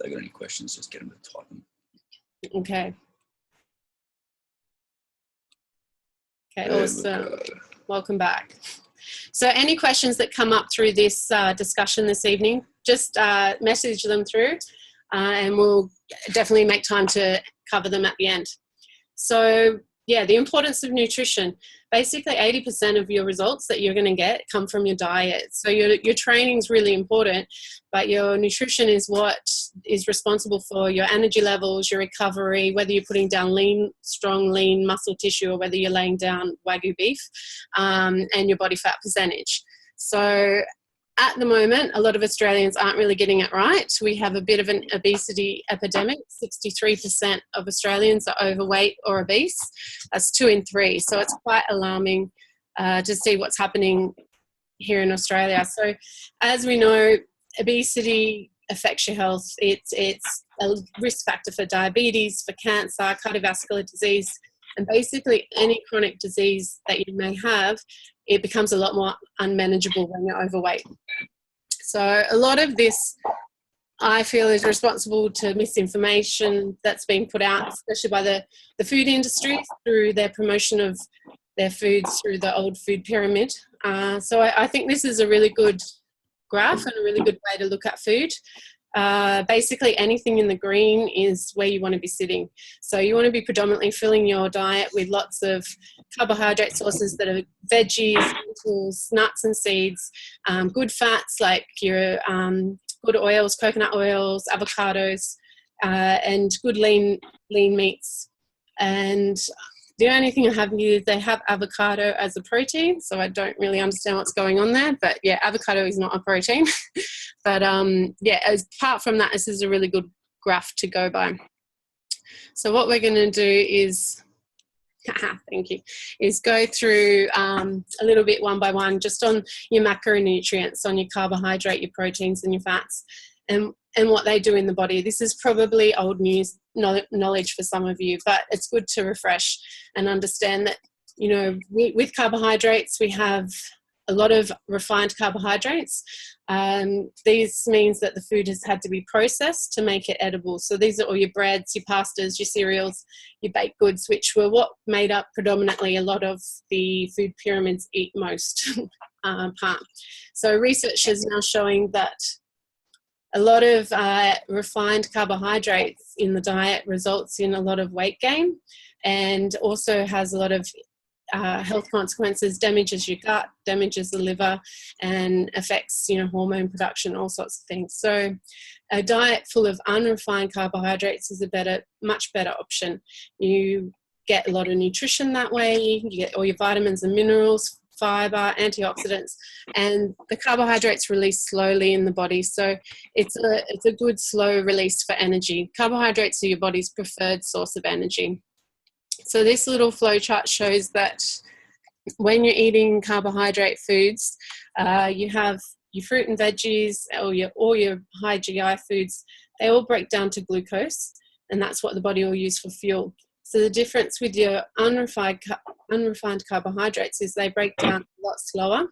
they got any questions, just get them to type them. Okay. Okay, awesome. Welcome back. So any questions that come up through this discussion this evening, just message them through and we'll definitely make time to cover them at the end. So yeah, the importance of nutrition. Basically 80% of your results that you're going to get come from your diet. So your training is really important, but your nutrition is what is responsible for your energy levels, your recovery, whether you're putting down strong lean muscle tissue or whether you're laying down Wagyu beef, and your body fat percentage. So at the moment, a lot of Australians aren't really getting it right. We have a bit of an obesity epidemic. 63% of Australians are overweight or obese. That's 2 in 3. So it's quite alarming to see what's happening here in Australia. So as we know, obesity affects your health. It's a risk factor for diabetes, for cancer, cardiovascular disease, and basically any chronic disease that you may have, it becomes a lot more unmanageable when you're overweight. So a lot of this, I feel, is responsible to misinformation that's been put out, especially by the food industry through their promotion of their foods through the old food pyramid. So I think this is a really good graph and a really good way to look at food. Basically anything in the green is where you want to be sitting. So you want to be predominantly filling your diet with lots of carbohydrate sources that are veggies, lentils, nuts and seeds, good fats like your good oils, coconut oils, avocados, and good lean meats. And the only thing I have here is they have avocado as a protein, so I don't really understand what's going on there. But yeah, avocado is not a protein. But yeah, apart from that, this is a really good graph to go by. So what we're going to do is, thank you, is go through a little bit one by one, just on your macronutrients, on your carbohydrate, your proteins and your fats, and what they do in the body. This is probably old news knowledge for some of you, but it's good to refresh and understand that, you know, with carbohydrates, we have a lot of refined carbohydrates. These means that the food has had to be processed to make it edible. So these are all your breads, your pastas, your cereals, your baked goods, which were what made up predominantly a lot of the food pyramids eat most part. So research is now showing that a lot of refined carbohydrates in the diet results in a lot of weight gain and also has a lot of health consequences, damages your gut, damages the liver, and affects, you know, hormone production, all sorts of things. So a diet full of unrefined carbohydrates is a much better option. You get a lot of nutrition that way, you get all your vitamins and minerals, fiber, antioxidants, and the carbohydrates release slowly in the body. So it's a good slow release for energy. Carbohydrates are your body's preferred source of energy. So this little flow chart shows that when you're eating carbohydrate foods, you have your fruit and veggies or your high GI foods, they all break down to glucose, and that's what the body will use for fuel. So the difference with your unrefined carbohydrates is they break down a lot slower.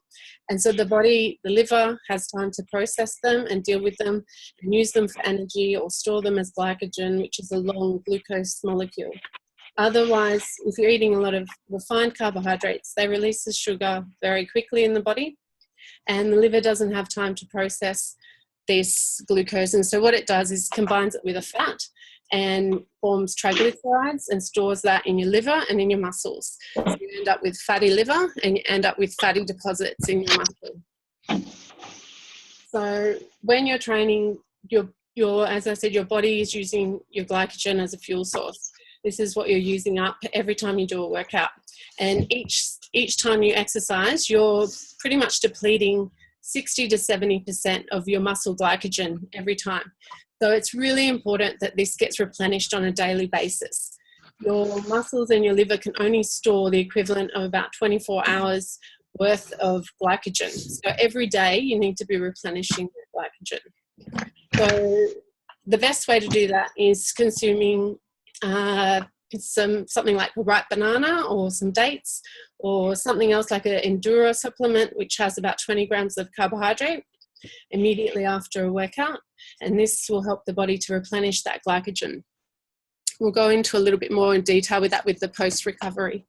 And so the liver has time to process them and deal with them and use them for energy or store them as glycogen, which is a long glucose molecule. Otherwise, if you're eating a lot of refined carbohydrates, they release the sugar very quickly in the body, and the liver doesn't have time to process this glucose. And so what it does is combines it with a fat and forms triglycerides and stores that in your liver and in your muscles. So you end up with fatty liver and you end up with fatty deposits in your muscle. So when you're training, as I said, your body is using your glycogen as a fuel source. This is what you're using up every time you do a workout. And each time you exercise, you're pretty much depleting 60 to 70% of your muscle glycogen every time. So it's really important that this gets replenished on a daily basis. Your muscles and your liver can only store the equivalent of about 24 hours worth of glycogen. So every day you need to be replenishing your glycogen. So the best way to do that is consuming something like a ripe banana or some dates or something else like an Enduro supplement, which has about 20 grams of carbohydrate. immediately after a workout, and this will help the body to replenish that glycogen. We'll go into a little bit more in detail with that with the post-recovery.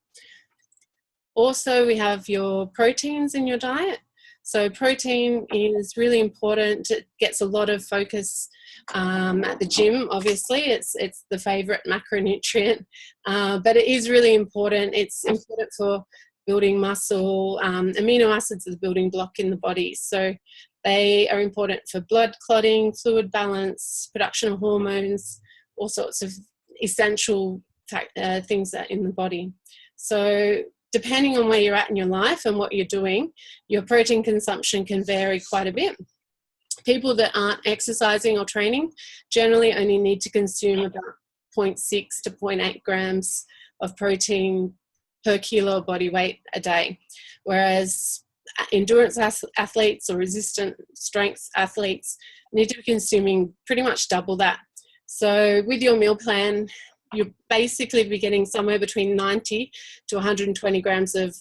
Also, we have your proteins in your diet. So protein is really important. It gets a lot of focus at the gym, obviously. It's the favourite macronutrient, but it is really important. It's important for building muscle. Amino acids are the building block in the body. So they are important for blood clotting, fluid balance, production of hormones, all sorts of essential things that are in the body. So depending on where you're at in your life and what you're doing, your protein consumption can vary quite a bit. People that aren't exercising or training generally only need to consume about 0.6 to 0.8 grams of protein per kilo of body weight a day, whereas endurance athletes or resistant strength athletes need to be consuming pretty much double that. So with your meal plan, you'll basically be getting somewhere between 90 to 120 grams of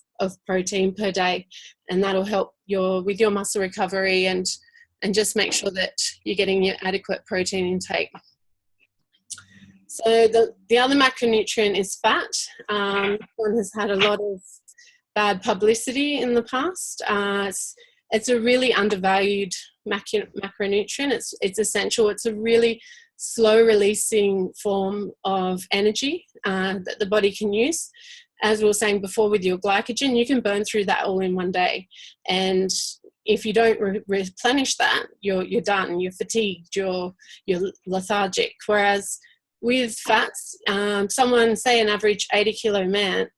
protein per day, and that'll help with your muscle recovery and just make sure that you're getting your adequate protein intake. So the other macronutrient is fat. One has had a lot of bad publicity in the past. It's a really undervalued macronutrient. It's essential. It's a really slow releasing form of energy that the body can use. As we were saying before, with your glycogen, you can burn through that all in one day. And if you don't replenish that, you're done. You're fatigued. You're lethargic. Whereas with fats, someone, say an average 80 kilo man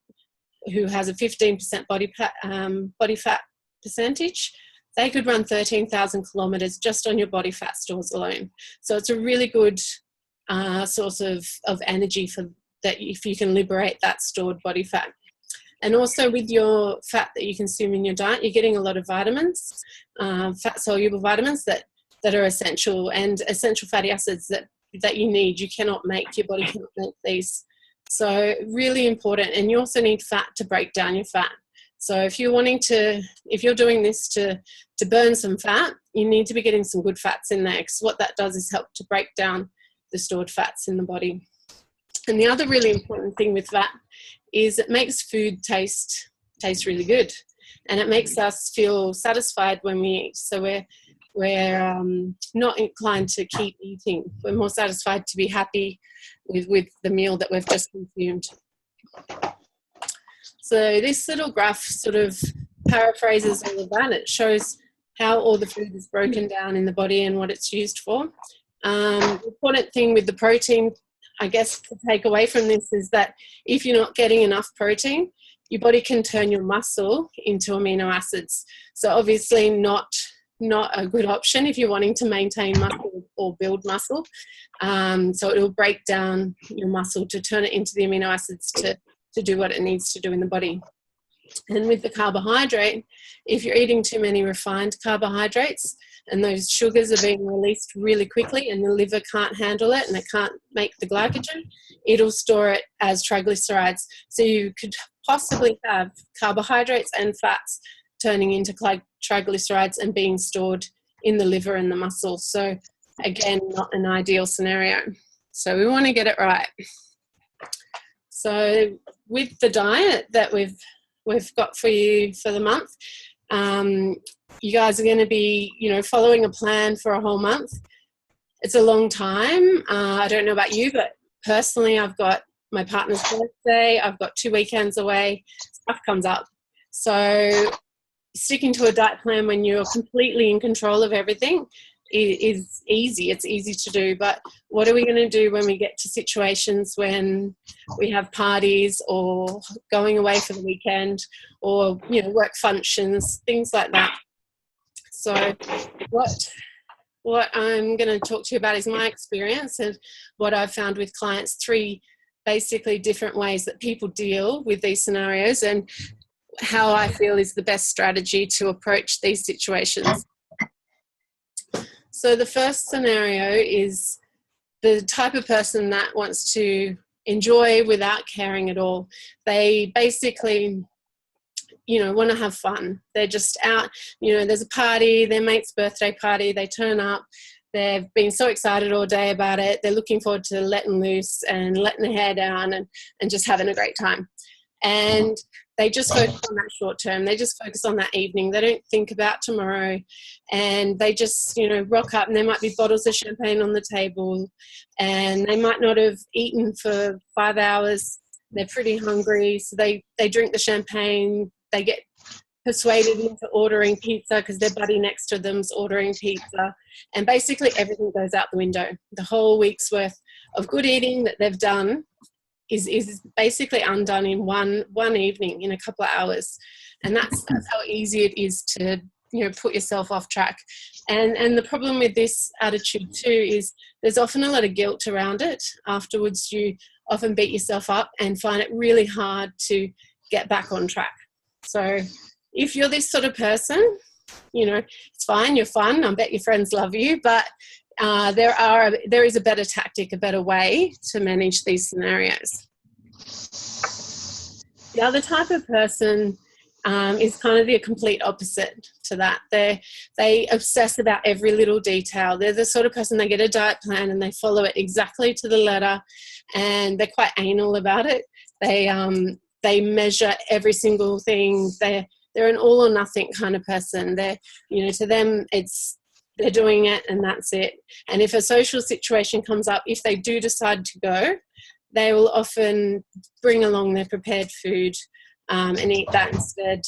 who has a 15% body fat percentage, they could run 13,000 kilometres just on your body fat stores alone. So it's a really good source of energy for that if you can liberate that stored body fat. And also with your fat that you consume in your diet, you're getting a lot of vitamins, fat-soluble vitamins that are essential, and essential fatty acids that you need. Your body cannot make these. So really important. And you also need fat to break down your fat. So if you're doing this to burn some fat, you need to be getting some good fats in there, because what that does is help to break down the stored fats in the body. And the other really important thing with fat is it makes food taste really good, and it makes us feel satisfied when we eat. So we're not inclined to keep eating. We're more satisfied to be happy with the meal that we've just consumed. So this little graph sort of paraphrases all of that. It shows how all the food is broken down in the body and what it's used for. The important thing with the protein, I guess, to take away from this is that if you're not getting enough protein, your body can turn your muscle into amino acids. So obviously not a good option if you're wanting to maintain muscle or build muscle. So it will break down your muscle to turn it into the amino acids to do what it needs to do in the body. And with the carbohydrate, if you're eating too many refined carbohydrates and those sugars are being released really quickly and the liver can't handle it and it can't make the glycogen, it'll store it as triglycerides. So you could possibly have carbohydrates and fats turning into triglycerides and being stored in the liver and the muscle. So again, not an ideal scenario. So we want to get it right. So with the diet that we've got for you for the month, you guys are going to be, following a plan for a whole month. It's a long time. I don't know about you, but personally, I've got my partner's birthday. I've got 2 weekends away. Stuff comes up. So sticking to a diet plan when you're completely in control of everything is easy. It's easy to do, but what are we going to do when we get to situations when we have parties or going away for the weekend or work functions, things like that? So what I'm going to talk to you about is my experience and what I've found with clients, 3 basically different ways that people deal with these scenarios and how I feel is the best strategy to approach these situations. So the first scenario is the type of person that wants to enjoy without caring at all. They basically want to have fun. They're just out, there's a party, their mate's birthday party, they turn up, they've been so excited all day about it, they're looking forward to letting loose and letting their hair down and just having a great time. And they just focus on that short term. They just focus on that evening. They don't think about tomorrow. And they just, rock up, and there might be bottles of champagne on the table, and they might not have eaten for 5 hours. They're pretty hungry, so they drink the champagne. They get persuaded into ordering pizza because their buddy next to them's ordering pizza. And basically everything goes out the window. The whole week's worth of good eating that they've done is basically undone in one evening, in a couple of hours. And that's how easy it is to put yourself off track. And the problem with this attitude too is there's often a lot of guilt around it. Afterwards you often beat yourself up and find it really hard to get back on track. So if you're this sort of person, it's fine, you're fun, I bet your friends love you, but there is a better tactic, a better way to manage these scenarios. The other type of person is kind of the complete opposite to that. They obsess about every little detail. They're the sort of person, they get a diet plan and they follow it exactly to the letter, and they're quite anal about it. They measure every single thing. They're an all or nothing kind of person. To them they're doing it and that's it. And if a social situation comes up, if they do decide to go, they will often bring along their prepared food and eat that instead.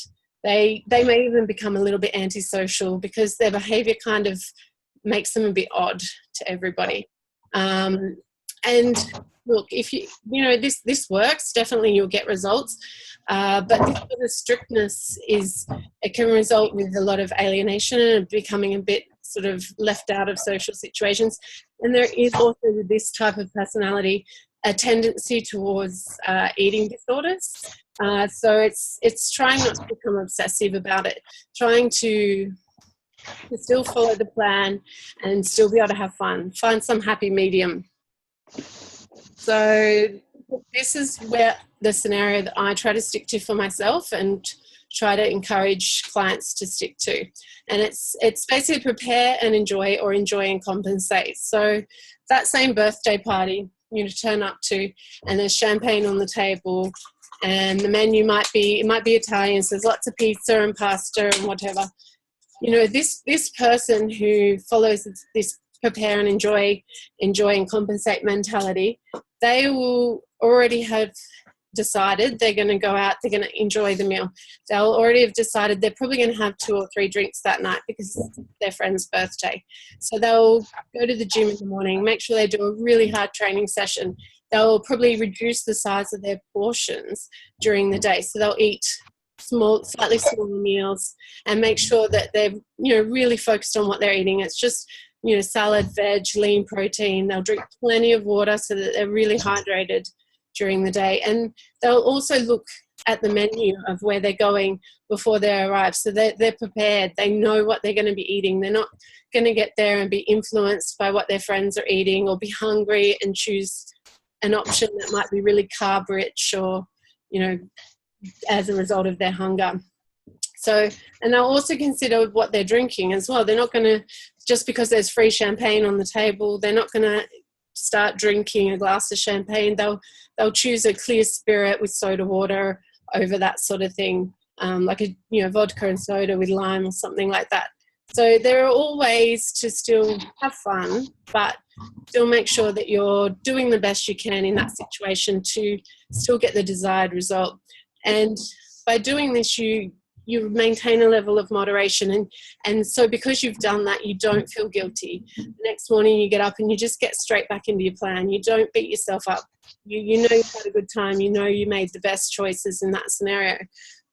They may even become a little bit antisocial because their behaviour kind of makes them a bit odd to everybody. And look, if this works, definitely you'll get results. But this sort of strictness it can result with a lot of alienation and becoming a bit sort of left out of social situations. And there is also with this type of personality a tendency towards eating disorders. So it's trying not to become obsessive about it, trying to still follow the plan and still be able to have fun, find some happy medium. So this is where the scenario that I try to stick to for myself and try to encourage clients to stick to. And it's basically prepare and enjoy, or enjoy and compensate. So that same birthday party you turn up to, and there's champagne on the table, and the menu might be Italian, so there's lots of pizza and pasta and whatever. This person who follows this prepare and enjoy and compensate mentality, they will already have decided they're going to go out, they're going to enjoy the meal. They'll already have decided they're probably going to have 2 or 3 drinks that night because it's their friend's birthday. So they'll go to the gym in the morning, make sure they do a really hard training session. They'll probably reduce the size of their portions during the day. So they'll eat slightly smaller meals and make sure that they're really focused on what they're eating. It's just salad, veg, lean protein. They'll drink plenty of water so that they're really hydrated during the day. And they'll also look at the menu of where they're going before they arrive, so they're prepared. They know what they're going to be eating. They're not going to get there and be influenced by what their friends are eating, or be hungry and choose an option that might be really carb rich, or as a result of their hunger. So, and they'll also consider what they're drinking as well. They're not going to, just because there's free champagne on the table, they're not going to start drinking a glass of champagne. They'll choose a clear spirit with soda water over that sort of thing, like a vodka and soda with lime or something like that. So there are all ways to still have fun, but still make sure that you're doing the best you can in that situation to still get the desired result. And by doing this, you maintain a level of moderation, and so because you've done that, you don't feel guilty. The next morning you get up and you just get straight back into your plan. You don't beat yourself up. You know you've had a good time. You know you made the best choices in that scenario.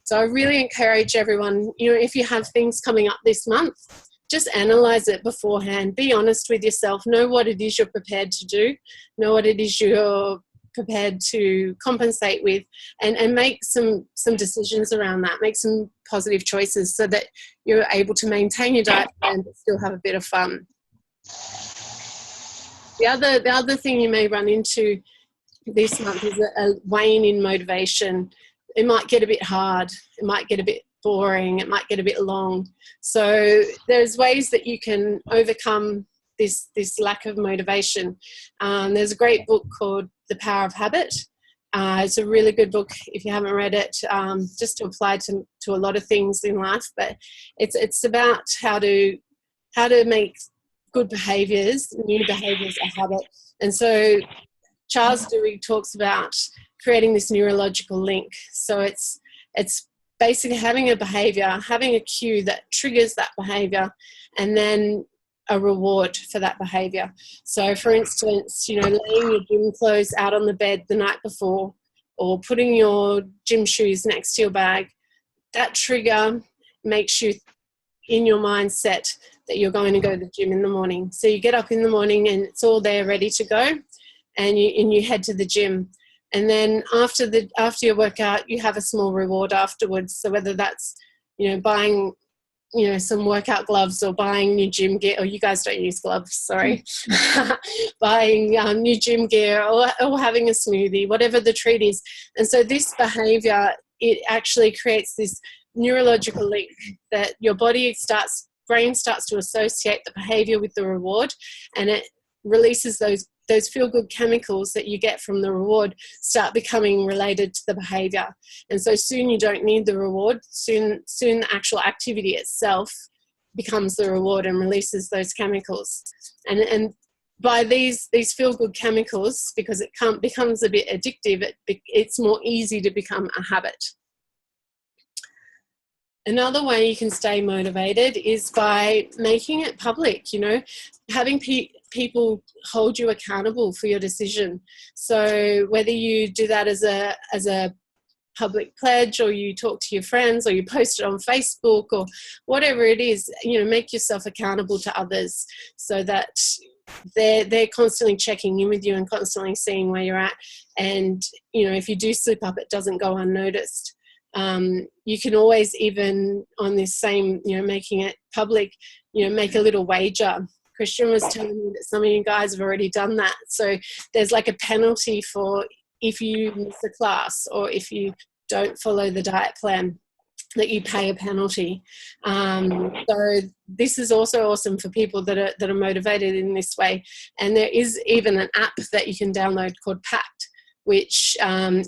So I really encourage everyone, if you have things coming up this month, just analyze it beforehand. Be honest with yourself. Know what it is you're prepared to do. Know what it is you're prepared to compensate with, and make some decisions around that. Make some positive choices so that you're able to maintain your diet plan but still have a bit of fun. The other thing you may run into this month is a wane in motivation. it might get a bit hard, it might get a bit boring, it might get a bit long. So there's ways that you can overcome this lack of motivation. There's a great book called The Power of Habit. It's a really good book if you haven't read it, just to apply to a lot of things in life. But it's about how to make good behaviours, new behaviours, a habit. And so Charles Duhigg talks about creating this neurological link. So it's basically having a behaviour, having a cue that triggers that behaviour, and then a reward for that behaviour. So for instance, laying your gym clothes out on the bed the night before, or putting your gym shoes next to your bag, that trigger makes you in your mindset that you're going to go to the gym in the morning. So you get up in the morning and it's all there ready to go, and you head to the gym. And then after your workout, you have a small reward afterwards. So whether that's, buying, some workout gloves, or buying new gym gear, or you guys don't use gloves, sorry, buying new gym gear, or having a smoothie, whatever the treat is. And so this behavior, it actually creates this neurological link that your brain starts to associate the behavior with the reward, and it releases those feel-good chemicals that you get from the reward start becoming related to the behavior. And so soon you don't need the reward. Soon the actual activity itself becomes the reward and releases those chemicals. And by these feel-good chemicals, because it becomes a bit addictive, it's more easy to become a habit. Another way you can stay motivated is by making it public, having people hold you accountable for your decision. So whether you do that as a public pledge, or you talk to your friends, or you post it on Facebook, or whatever it is, make yourself accountable to others, so that they're constantly checking in with you and constantly seeing where you're at. And, if you do slip up, it doesn't go unnoticed. You can always, even on this same, making it public, make a little wager. Christian was telling me that some of you guys have already done that. So there's like a penalty for if you miss a class, or if you don't follow the diet plan, that you pay a penalty. So this is also awesome for people that are motivated in this way. And there is even an app that you can download called Pact, which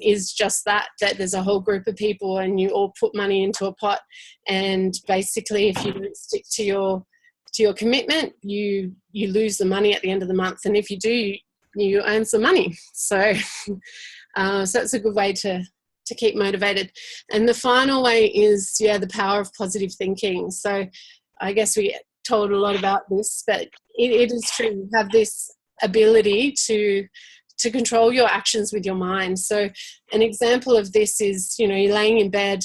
is just that there's a whole group of people, and you all put money into a pot, and basically if you don't stick to your commitment, you lose the money at the end of the month, and if you do, you earn some money. So so it's a good way to keep motivated. And the final way is the power of positive thinking. So I guess we get told a lot about this, but it is true. You have this ability to control your actions with your mind. So an example of this is, you're laying in bed,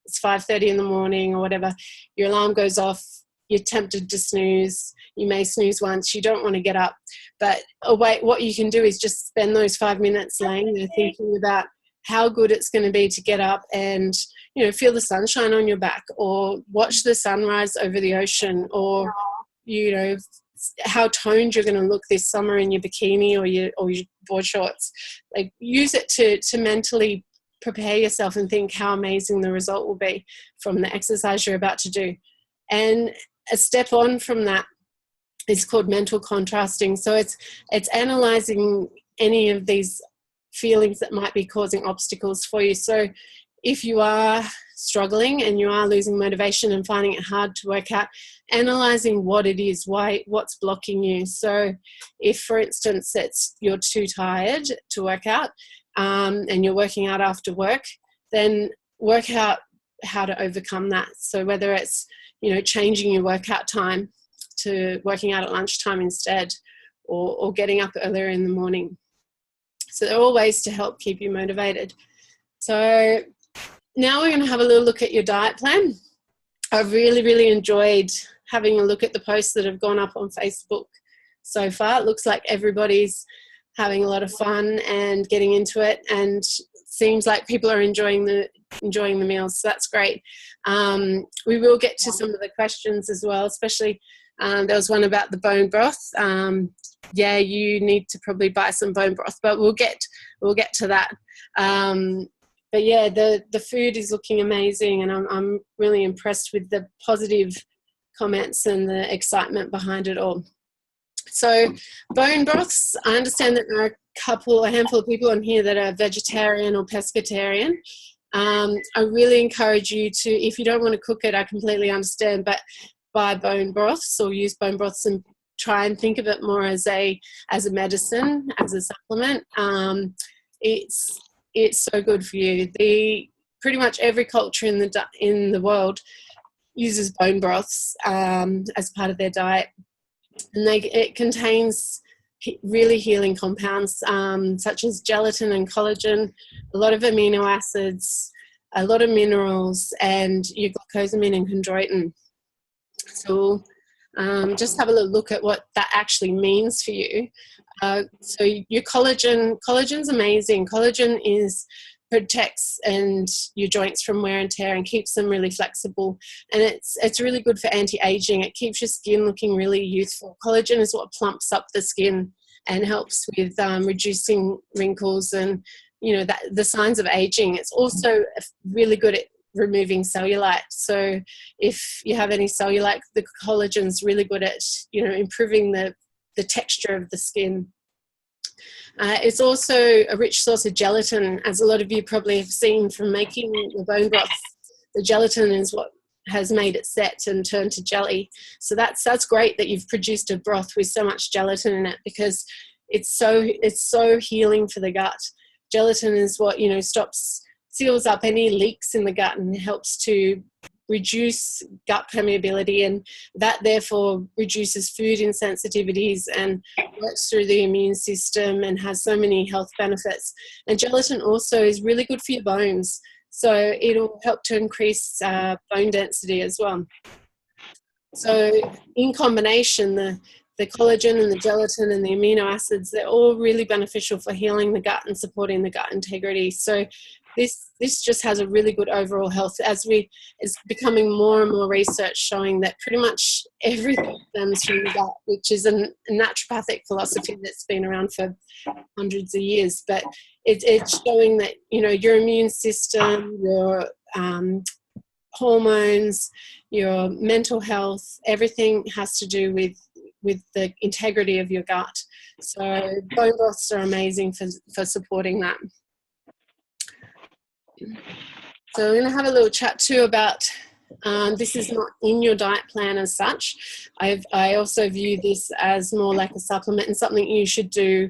it's 5:30 in the morning or whatever, your alarm goes off, you're tempted to snooze, you may snooze once, you don't want to get up. But what you can do is just spend those 5 minutes laying there thinking about how good it's going to be to get up and, feel the sunshine on your back, or watch the sunrise over the ocean, or, how toned you're going to look this summer in your bikini or your board shorts. Like, use it to mentally prepare yourself and think how amazing the result will be from the exercise you're about to do. And a step on from that is called mental contrasting. So it's analysing any of these feelings that might be causing obstacles for you. So if you are struggling and you are losing motivation and finding it hard to work out, analysing what it is, what's blocking you. So if, for instance, you're too tired to work out, and you're working out after work, then work out how to overcome that. So whether it's, changing your workout time to working out at lunchtime instead, or getting up earlier in the morning. So there are all ways to help keep you motivated. So now we're going to have a little look at your diet plan. I've really, really enjoyed having a look at the posts that have gone up on Facebook so far. It looks like everybody's having a lot of fun and getting into it, and seems like people are enjoying the meals. So that's great. We will get to some of the questions as well, especially there was one about the bone broth. You need to probably buy some bone broth, but we'll get to that. but yeah, the food is looking amazing, and I'm really impressed with the positive comments and the excitement behind it all. So bone broths, I understand that there are a handful of people on here that are vegetarian or pescatarian. I really encourage you to, if you don't want to cook it, I completely understand, but buy bone broths or use bone broths and try and think of it more as a medicine, as a supplement. It's so good for you. Pretty much every culture in the world uses bone broths as part of their diet, and it contains really healing compounds such as gelatin and collagen, a lot of amino acids, a lot of minerals, and your glucosamine and chondroitin. So just have a little look at what that actually means for you. So your collagen's amazing. Collagen protects your joints from wear and tear and keeps them really flexible, and it's really good for anti-aging. It keeps your skin looking really youthful. Collagen is what plumps up the skin and helps with reducing wrinkles and the signs of aging. It's also really good at removing cellulite. So if you have any cellulite, the collagen's really good at improving the texture of the skin. It's also a rich source of gelatin, as a lot of you probably have seen from making the bone broth. The gelatin is what has made it set and turn to jelly. So that's great that you've produced a broth with so much gelatin in it, because it's so healing for the gut. Gelatin is what seals up any leaks in the gut and helps to reduce gut permeability, and that therefore reduces food insensitivities and works through the immune system and has so many health benefits. And gelatin also is really good for your bones, so it'll help to increase bone density as well. So in combination, the collagen and the gelatin and the amino acids, they're all really beneficial for healing the gut and supporting the gut integrity. So this just has a really good overall health, as is becoming more and more research showing that pretty much everything stems from the gut, which is a naturopathic philosophy that's been around for hundreds of years. But it's showing that your immune system, your hormones, your mental health, everything has to do with the integrity of your gut. So bone broths are amazing for supporting that. So we're going to have a little chat too about, this is not in your diet plan as such. I also view this as more like a supplement and something you should do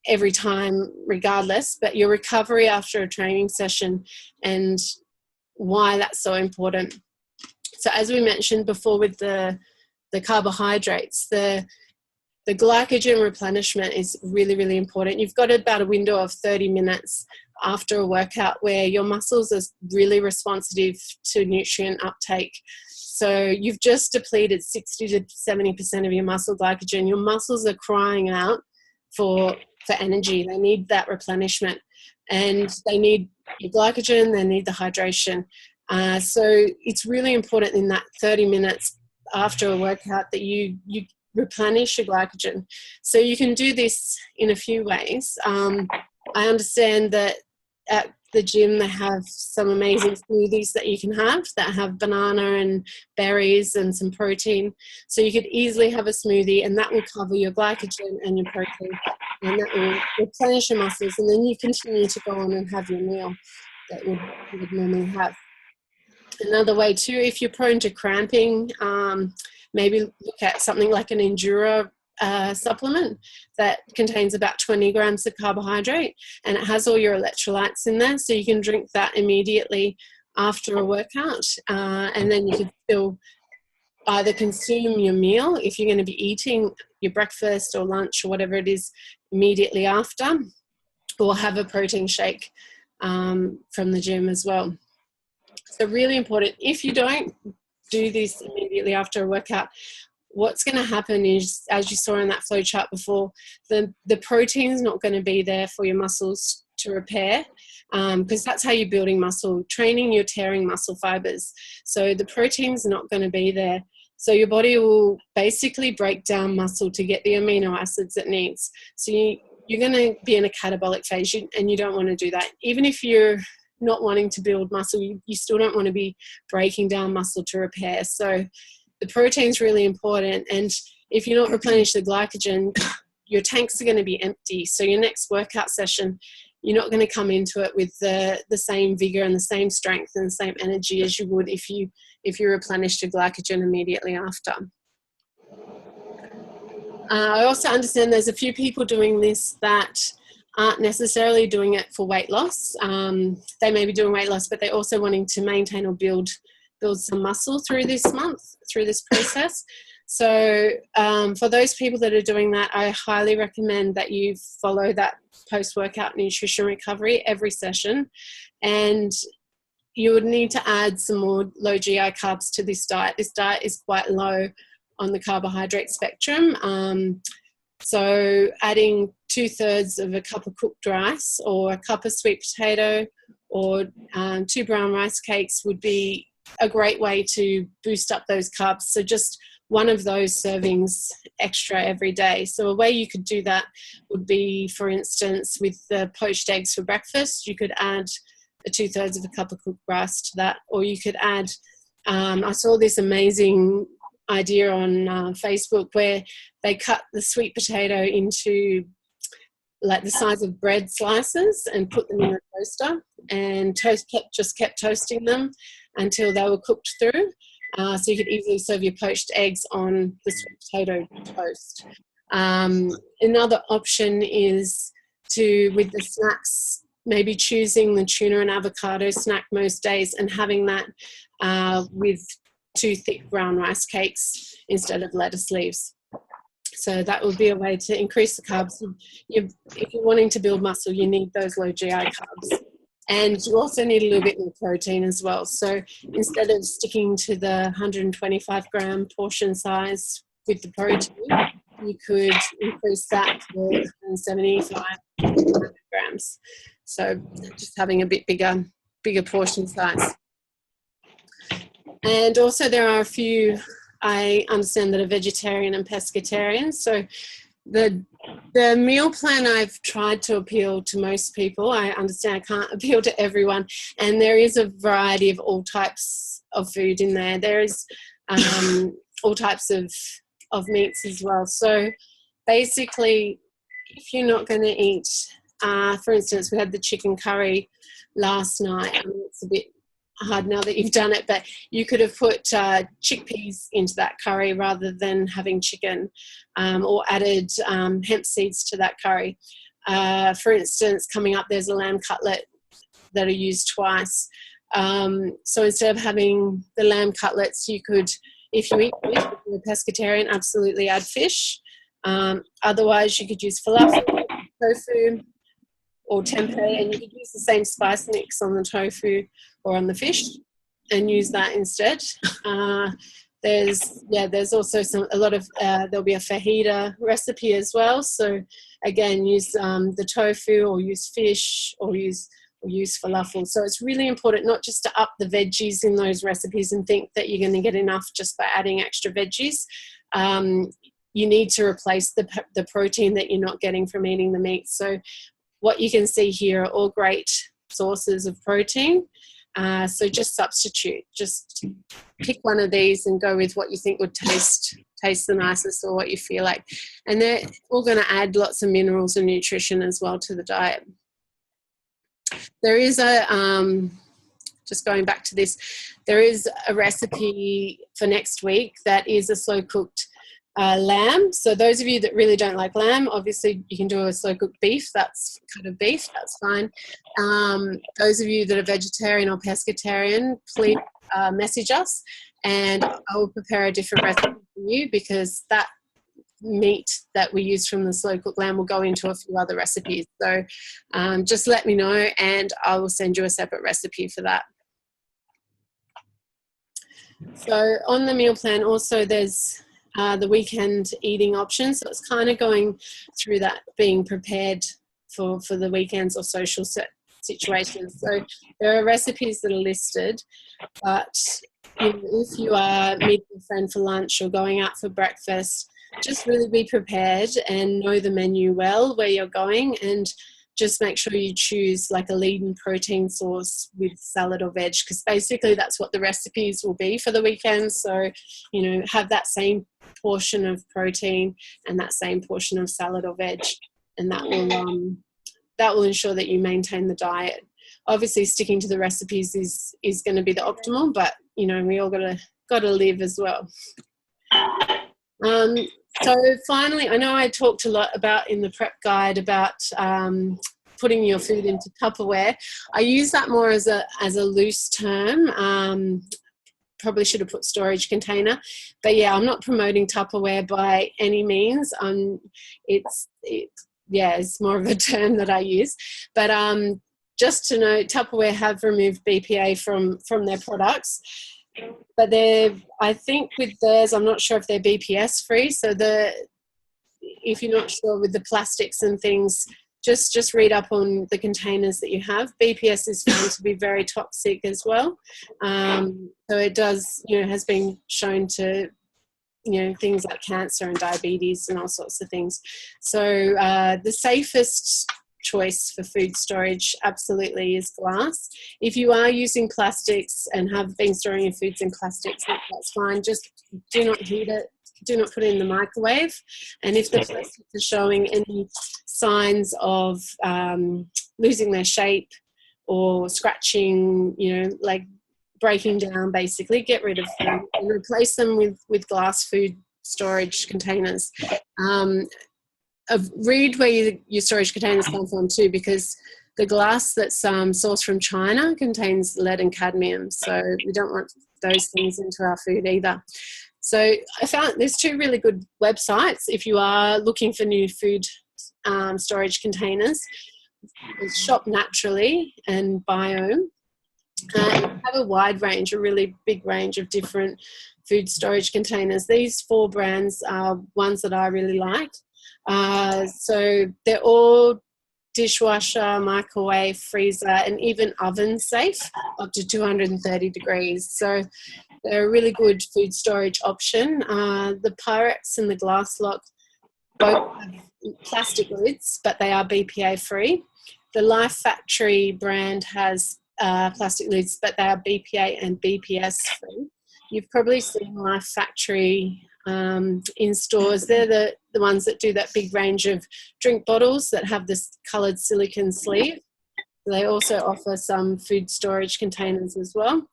every time regardless, but your recovery after a training session and why that's so important. So as we mentioned before with the carbohydrates, the glycogen replenishment is really, really important. You've got about a window of 30 minutes after a workout where your muscles are really responsive to nutrient uptake. So you've just depleted 60 to 70% of your muscle glycogen. Your muscles are crying out for energy. They need that replenishment, and they need your glycogen, they need the hydration. So it's really important in that 30 minutes after a workout that you replenish your glycogen. So you can do this in a few ways. I understand that at the gym they have some amazing smoothies that you can have that have banana and berries and some protein. So you could easily have a smoothie, and that will cover your glycogen and your protein, and that will replenish your muscles, and then you continue to go on and have your meal that you would normally have. Another way too, if you're prone to cramping, maybe look at something like an Endura supplement that contains about 20 grams of carbohydrate, and it has all your electrolytes in there, so you can drink that immediately after a workout, and then you can still either consume your meal if you're going to be eating your breakfast or lunch or whatever it is immediately after, or have a protein shake from the gym as well. So really important. If you don't do this immediately after a workout, what's going to happen is, as you saw in that flow chart before, the protein's not going to be there for your muscles to repair, because that's how you're building muscle. Training, you're tearing muscle fibers. So the protein's not going to be there. So your body will basically break down muscle to get the amino acids it needs. So you're going to be in a catabolic phase, and you don't want to do that. Even if you're not wanting to build muscle, you still don't want to be breaking down muscle to repair. So the protein is really important. And if you're not replenishing the glycogen, your tanks are going to be empty. So your next workout session, you're not going to come into it with the same vigor and the same strength and the same energy as you would if you replenish your glycogen immediately after. I also understand there's a few people doing this that aren't necessarily doing it for weight loss. They may be doing weight loss, but they're also wanting to maintain or build some muscle through this process. So for those people that are doing that, I highly recommend that you follow that post-workout nutrition recovery every session. And you would need to add some more low GI carbs to this diet. This diet is quite low on the carbohydrate spectrum. So adding 2/3 of a cup of cooked rice or a cup of sweet potato or 2 brown rice cakes would be a great way to boost up those carbs. So just one of those servings extra every day. So a way you could do that would be, for instance, with the poached eggs for breakfast, you could add 2/3 of a cup of cooked rice to that, or you could add, I saw this amazing idea on Facebook where they cut the sweet potato into like the size of bread slices and put them in a toaster and kept toasting them until they were cooked through. So you could easily serve your poached eggs on the sweet potato toast. Another option is with the snacks, maybe choosing the tuna and avocado snack most days and having that with 2 thick brown rice cakes instead of lettuce leaves. So that would be a way to increase the carbs. If you're wanting to build muscle, you need those low GI carbs. And you also need a little bit more protein as well. So instead of sticking to the 125 gram portion size with the protein, you could increase that to 175 grams. So just having a bit bigger portion size. And also there are a few, I understand, that are vegetarian and pescatarian. So the meal plan, I've tried to appeal to most people. I understand I can't appeal to everyone. And there is a variety of all types of food in there. There is all types of meats as well. So basically, if you're not going to eat, for instance, we had the chicken curry last night. I mean, it's a bit hard now that you've done it, but you could have put chickpeas into that curry rather than having chicken, or added hemp seeds to that curry. For instance, coming up, there's a lamb cutlet that are used twice. So instead of having the lamb cutlets, you could, if you eat fish, if you're a pescatarian, absolutely add fish. Otherwise, you could use falafel, tofu, or tempeh, and you could use the same spice mix on the tofu or on the fish and use that instead. There's also there'll be a fajita recipe as well. So again, use the tofu or use fish or use falafel. So it's really important not just to up the veggies in those recipes and think that you're going to get enough just by adding extra veggies. You need to replace the protein that you're not getting from eating the meat. So what you can see here are all great sources of protein. So just substitute. Just pick one of these and go with what you think would taste the nicest or what you feel like. And they're all going to add lots of minerals and nutrition as well to the diet. There is just going back to this, there is a recipe for next week that is a slow-cooked lamb. So those of you that really don't like lamb, obviously you can do a slow cooked beef. That's fine. Those of you that are vegetarian or pescatarian, please message us and I will prepare a different recipe for you, because that meat that we use from the slow cooked lamb will go into a few other recipes. So just let me know and I will send you a separate recipe for that. So on the meal plan also there's the weekend eating option. So it's kind of going through that, being prepared for the weekends or social situations. So there are recipes that are listed, but if you are meeting a friend for lunch or going out for breakfast, just really be prepared and know the menu well, where you're going, and just make sure you choose like a lean protein source with salad or veg, because basically that's what the recipes will be for the weekend. So, have that same portion of protein and that same portion of salad or veg, and that will ensure that you maintain the diet. Obviously, sticking to the recipes is going to be the optimal, but we all got to live as well. So finally, I know I talked a lot about in the prep guide about putting your food into Tupperware. I use that more as a loose term. Probably should have put storage container, but yeah, I'm not promoting Tupperware by any means. It's more of a term that I use, but just to know, Tupperware have removed BPA from their products, but I think with theirs, I'm not sure if they're BPS free. So if you're not sure with the plastics and things, just read up on the containers that you have. BPS is found to be very toxic as well. So it does, has been shown to, things like cancer and diabetes and all sorts of things. So the safest choice for food storage absolutely is glass. If you are using plastics and have been storing your foods in plastics, that's fine. Just do not heat it. Do not put it in the microwave. And if the plastics are showing any signs of losing their shape or scratching, like breaking down, basically, get rid of them and replace them with glass food storage containers. Read where your storage containers come from too, because the glass that's sourced from China contains lead and cadmium, so we don't want those things into our food either. So I found there's 2 really good websites if you are looking for new food storage containers. It's Shop Naturally and Biome. Have a wide range, a really big range of different food storage containers. These 4 brands are ones that I really like. So they're all dishwasher, microwave, freezer, and even oven safe up to 230 degrees. So they're a really good food storage option. The Pyrex and the Glass Lock both have plastic lids, but they are BPA free. The Life Factory brand has plastic lids, but they are BPA and BPS free. You've probably seen Life Factory in stores. They're the ones that do that big range of drink bottles that have this coloured silicone sleeve. They also offer some food storage containers as well.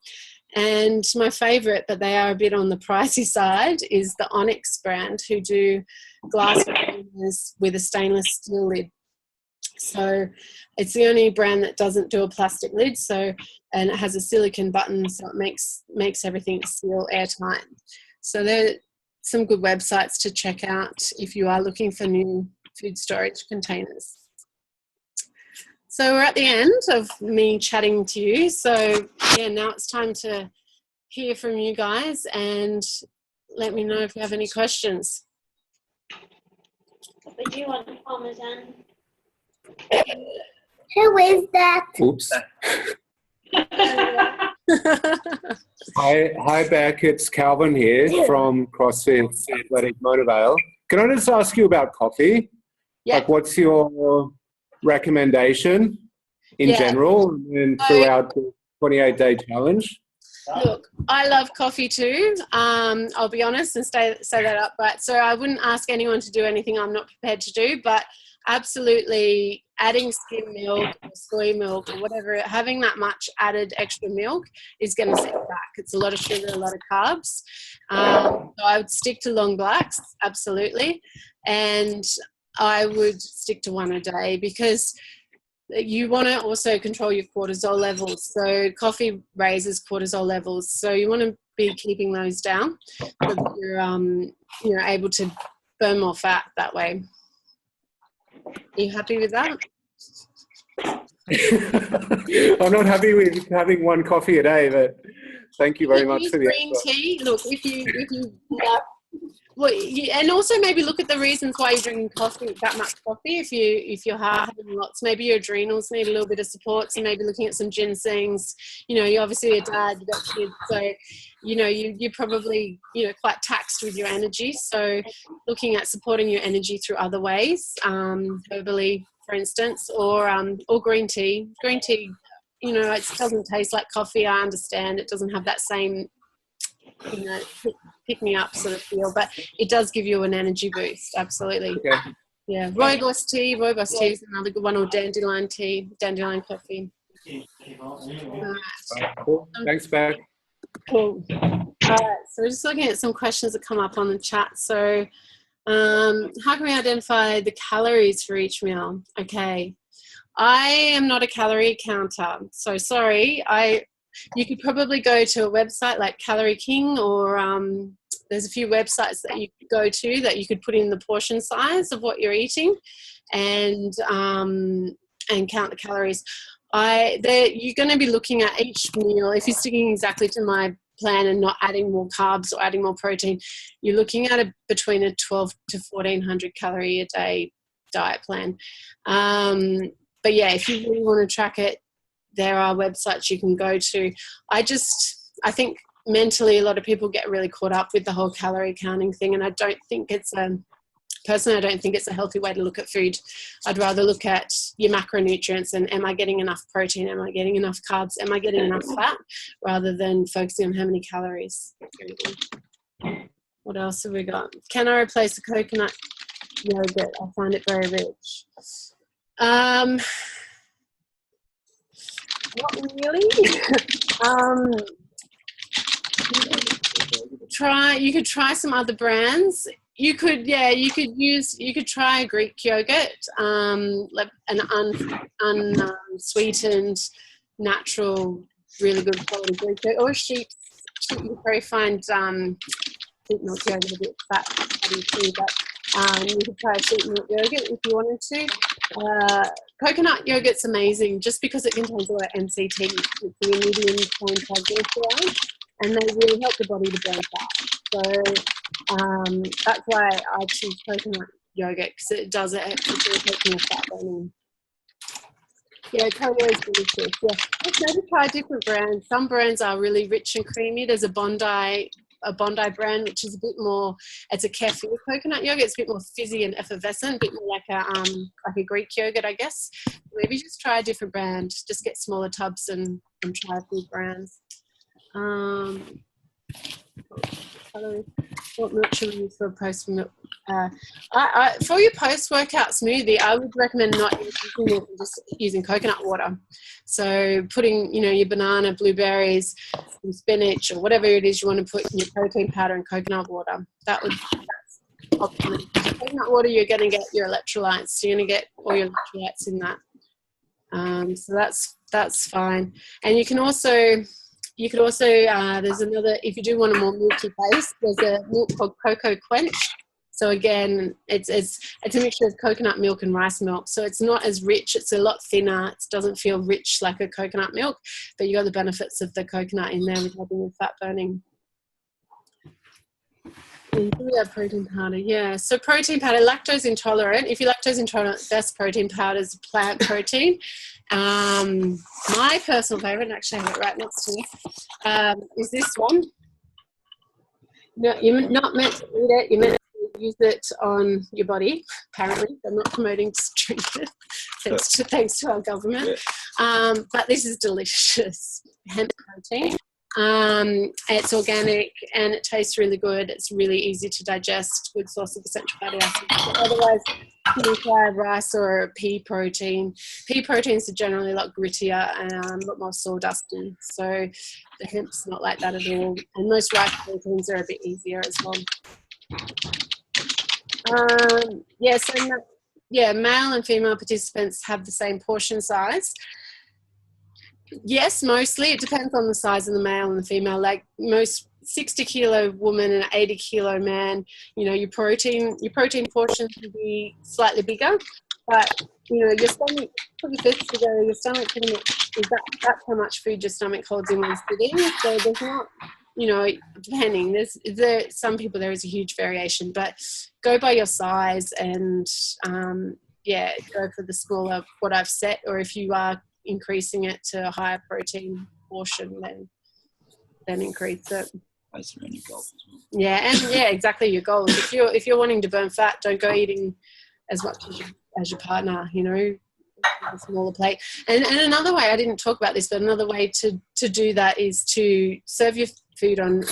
And my favourite, but they are a bit on the pricey side, is the Onyx brand, who do glass containers with a stainless steel lid. So it's the only brand that doesn't do a plastic lid, and it has a silicone button, so it makes everything seal airtight. So they're some good websites to check out if you are looking for new food storage containers. So we're at the end of me chatting to you. So yeah, now it's time to hear from you guys and let me know if you have any questions. But you want Parmesan? Who is that? Oops. Hi, Beck. It's Calvin here from CrossFit Athletic Motivale. Can I just ask you about coffee? Yeah. Like, what's your recommendation in general and throughout the 28-day challenge? Look, I love coffee too. I'll be honest and say that up. But so I wouldn't ask anyone to do anything I'm not prepared to do. But absolutely, adding skim milk or soy milk or whatever, having that much added extra milk is going to set you back. It's a lot of sugar, a lot of carbs. So I would stick to long blacks, absolutely. And I would stick to 1 a day, because you want to also control your cortisol levels. So coffee raises cortisol levels. So you want to be keeping those down so that you're able to burn more fat that way. Are you happy with that? I'm not happy with having 1 coffee a day, but thank you very much for the green tea. Look, if you and also maybe look at the reasons why you're drinking that much coffee. If you're having lots, maybe your adrenals need a little bit of support. So maybe looking at some ginsengs. You're obviously a dad, you've got kids, so you're probably quite taxed with your energy. So looking at supporting your energy through other ways, herbally, for instance, or green tea. Green tea, you know, it doesn't taste like coffee. I understand it doesn't have that same, you know, pick me up sort of feel, but it does give you an energy boost. Absolutely. Okay. Yeah. Rooibos tea is another good one, or dandelion tea, dandelion coffee. Cool. Thanks, Beck. Cool. All right. So we're just looking at some questions that come up on the chat. So, how can we identify the calories for each meal? Okay. I am not a calorie counter, so sorry. You could probably go to a website like Calorie King, or there's a few websites that you could go to that you could put in the portion size of what you're eating, and count the calories. You're going to be looking at each meal. If you're sticking exactly to my plan and not adding more carbs or adding more protein, you're looking at between a 12 to 1400 calorie a day diet plan. But yeah, if you really want to track it, there are websites you can go to. I think mentally a lot of people get really caught up with the whole calorie counting thing, and I don't think it's a healthy way to look at food. I'd rather look at your macronutrients and am I getting enough protein? Am I getting enough carbs? Am I getting enough fat? Rather than focusing on how many calories. What else have we got? Can I replace the coconut yogurt? I find it very rich. Not really. You could try some other brands. You could try a Greek yogurt, like an unsweetened, natural, really good quality Greek yogurt, or sheep. You probably find sheep milk yogurt a bit fatty too, but you could try a sheep milk yogurt if you wanted to. Coconut yogurt's amazing just because it contains a lot of MCT, which is medium chain triglycerides, and they really help the body to burn fat. So that's why I choose coconut yogurt, because it does facilitate your fat burning. Yeah, totally is delicious. Yeah, just maybe try different brands. Some brands are really rich and creamy. There's a Bondi brand, which is a bit more, it's a kefir coconut yogurt. It's a bit more fizzy and effervescent, a bit more like a Greek yogurt, I guess. Maybe just try a different brand. Just get smaller tubs and try a few brands. What milk should we use for a post-milk? For your post-workout smoothie, I would recommend not using milk and just using coconut water. So putting, your banana, blueberries, some spinach, or whatever it is you want to put in your protein powder and coconut water. That's optimal. Coconut water, you're going to get your electrolytes. You're going to get all your electrolytes in that. So that's fine. And you could also there's another, if you do want a more milky base, there's a milk called Cocoa Quench. So again, it's a mixture of coconut milk and rice milk. So it's not as rich. It's a lot thinner. It doesn't feel rich like a coconut milk, but you got the benefits of the coconut in there with helping with fat burning. And we have protein powder, yeah. So protein powder, lactose intolerant. If you're lactose intolerant, best protein powder is plant protein. My personal favorite, and actually I have it right next to me, is this one. No, you're not meant to eat it. You're meant to use it on your body. Apparently, I'm not promoting to drink it. Thanks to our government. But this is delicious hemp protein. It's organic and it tastes really good. It's really easy to digest, good source of essential fatty acids. But otherwise, you can try rice or pea protein. Pea proteins are generally a lot grittier and a lot more sawdusty. So the hemp's not like that at all. And most rice proteins are a bit easier as well. Male and female participants have the same portion size. Yes, mostly. It depends on the size of the male and the female. Like most 60-kilo woman and 80-kilo man, your protein portion can be slightly bigger, but your stomach, put your fists together, your stomach pretty much that's how much food your stomach holds in one sitting. So there's not, depending. There's some people there is a huge variation, but go by your size and go for the smaller what I've set, or if you are increasing it to a higher protein portion, then increase it. That's your goal as well. Yeah, and exactly your goals. If you're wanting to burn fat, don't go eating as much as your partner, you know, a smaller plate. And another way, I didn't talk about this, but another way to do that is to serve your food on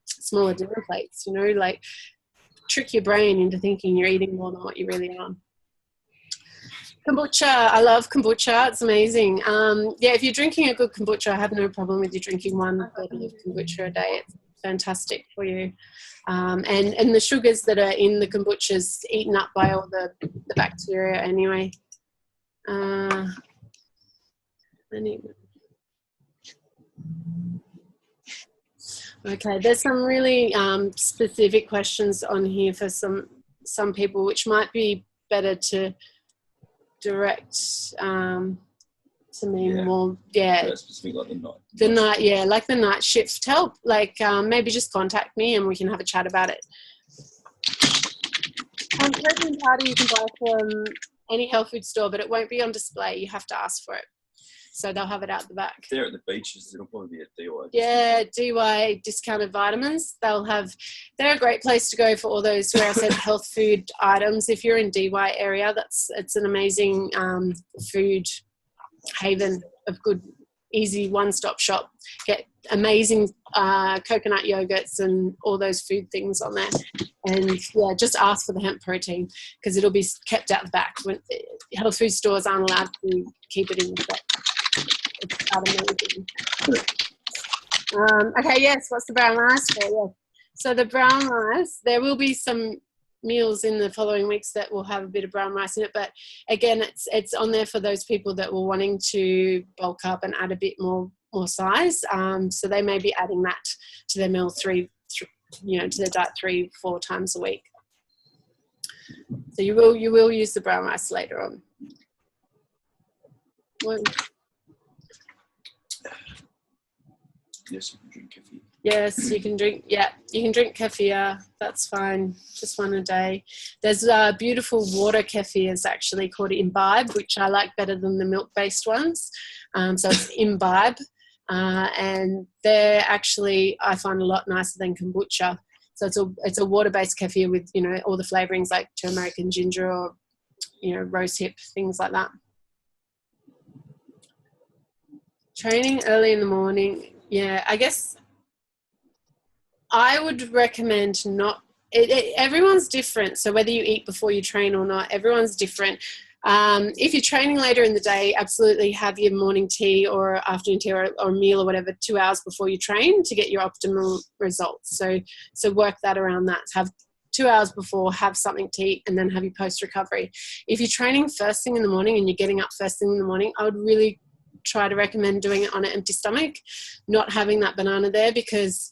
smaller dinner plates, you know, like trick your brain into thinking you're eating more than what you really are. Kombucha, I love kombucha. It's amazing. Yeah, if you're drinking a good kombucha, I have no problem with you drinking 1 bottle of kombucha a day. It's fantastic for you. And the sugars that are in the kombucha is eaten up by all the bacteria anyway. Okay, there's some really specific questions on here for some people, which might be better to direct to me more. Yeah, specifically like the night shift help. Like maybe just contact me and we can have a chat about it. Protein powder you can buy from any health food store, but it won't be on display. You have to ask for it. So they'll have it out the back. If they're at the beaches, it'll probably be at DY. Yeah, DY discounted vitamins. They're a great place to go for all those, where I said health food items. If you're in DY area, it's an amazing food haven of good, easy one-stop shop. Get amazing coconut yogurts and all those food things on there. And yeah, just ask for the hemp protein because it'll be kept out the back. When health food stores aren't allowed to keep it in the set. Okay, yes, what's the brown rice for? Yeah. So the brown rice, there will be some meals in the following weeks that will have a bit of brown rice in it, but again, it's on there for those people that were wanting to bulk up and add a bit more size. So they may be adding that to their meal to their diet 3-4 times a week. So you will use the brown rice later on. Yes, you can drink kefir. Yes, you can drink. Yeah, you can drink kefir. That's fine. Just 1 a day. There's beautiful water kefirs actually called Imbibe, which I like better than the milk-based ones. So it's Imbibe, and they're actually, I find, a lot nicer than kombucha. So it's a water-based kefir with, you know, all the flavorings like turmeric and ginger, or, you know, rosehip, things like that. Training early in the morning. Yeah, I guess I would recommend not. Everyone's different, so whether you eat before you train or not, everyone's different. If you're training later in the day, absolutely have your morning tea or afternoon tea or meal or whatever 2 hours before you train to get your optimal results. So work that around that. Have 2 hours before, have something to eat, and then have your post-recovery. If you're training first thing in the morning and you're getting up first thing in the morning, I would really try to recommend doing it on an empty stomach, not having that banana there, because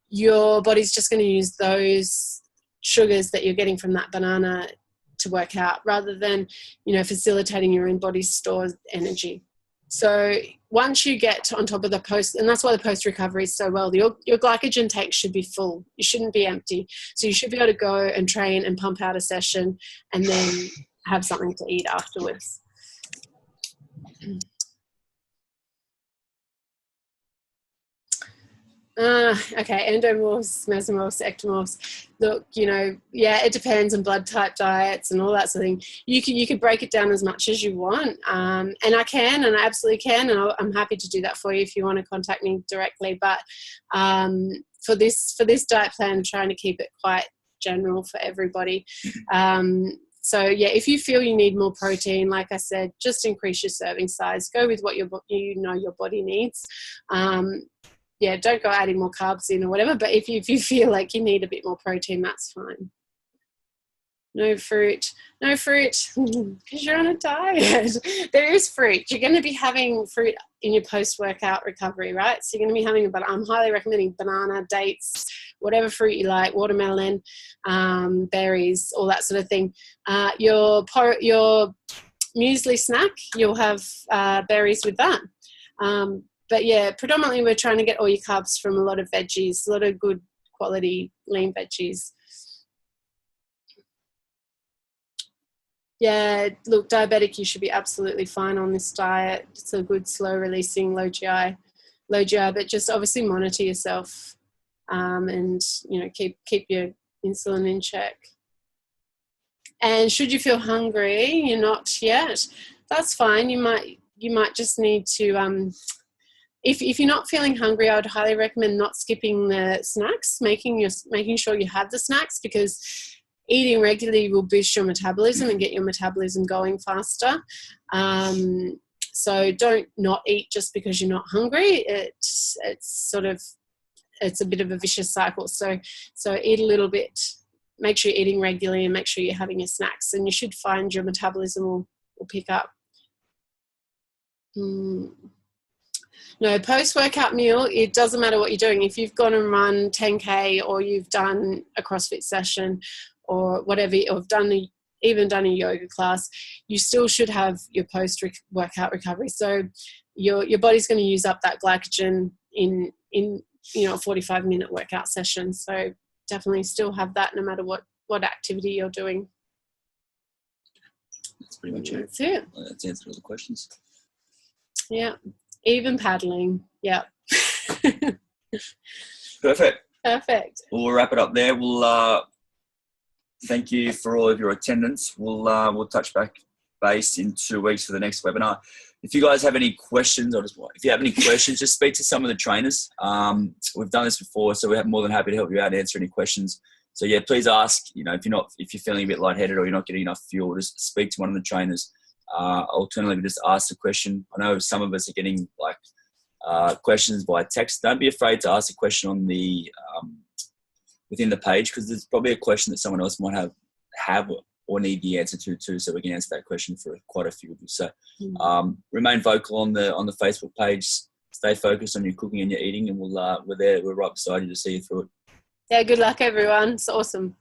your body's just going to use those sugars that you're getting from that banana to work out, rather than, you know, facilitating your own body's stored energy. So once you get on top of the post, and that's why the post-recovery is so well, your glycogen tank should be full. You shouldn't be empty. So you should be able to go and train and pump out a session and then have something to eat afterwards. Okay, endomorphs, mesomorphs, ectomorphs. Look, you know, yeah, it depends on blood type, diets, and all that sort of thing. You could break it down as much as you want, and I can, and I absolutely can, and I'm happy to do that for you if you want to contact me directly. But for this diet plan, I'm trying to keep it quite general for everybody. So yeah, if you feel you need more protein, like I said, just increase your serving size. Go with what your body needs. Yeah, don't go adding more carbs in or whatever, but if you feel like you need a bit more protein, that's fine. No fruit, because you're on a diet. There is fruit. You're going to be having fruit in your post-workout recovery, right? So you're going to be having I'm highly recommending banana, dates, whatever fruit you like, watermelon, berries, all that sort of thing. Your muesli snack, you'll have berries with that. But yeah, predominantly we're trying to get all your carbs from a lot of veggies, a lot of good quality lean veggies. Yeah, look, diabetic, you should be absolutely fine on this diet. It's a good, slow releasing, low GI, but just obviously monitor yourself, and, you know, keep your insulin in check. And should you feel hungry, you're not yet, that's fine. You might just need to, if you're not feeling hungry, I would highly recommend not skipping the snacks, making sure you have the snacks, because eating regularly will boost your metabolism and get your metabolism going faster. So don't not eat just because you're not hungry. It's a bit of a vicious cycle. So eat a little bit. Make sure you're eating regularly and make sure you're having your snacks, and you should find your metabolism will pick up. No, post-workout meal, it doesn't matter what you're doing. If you've gone and run 10K or you've done a CrossFit session or whatever, or even done a yoga class, you still should have your post-workout recovery. So your body's going to use up that glycogen in a 45-minute workout session. So definitely still have that no matter what activity you're doing. That's pretty much it. That's it. Well, that's answered all the questions. Yeah. Even paddling. Yeah. Perfect. Perfect. We'll wrap it up there. We'll thank you for all of your attendance. We'll touch base in 2 weeks for the next webinar. If you guys have any questions, just speak to some of the trainers. We've done this before, so we're more than happy to help you out and answer any questions. So yeah, please ask. If you're feeling a bit lightheaded or you're not getting enough fuel, just speak to one of the trainers. Alternatively, just ask the question. I know some of us are getting questions by text. Don't be afraid to ask a question on the within the page, because there's probably a question that someone else might have or need the answer to too, so we can answer that question for quite a few of you. So remain vocal on the Facebook page. Stay focused on your cooking and your eating, and we're right beside you to see you through it. Yeah, good luck everyone. It's awesome.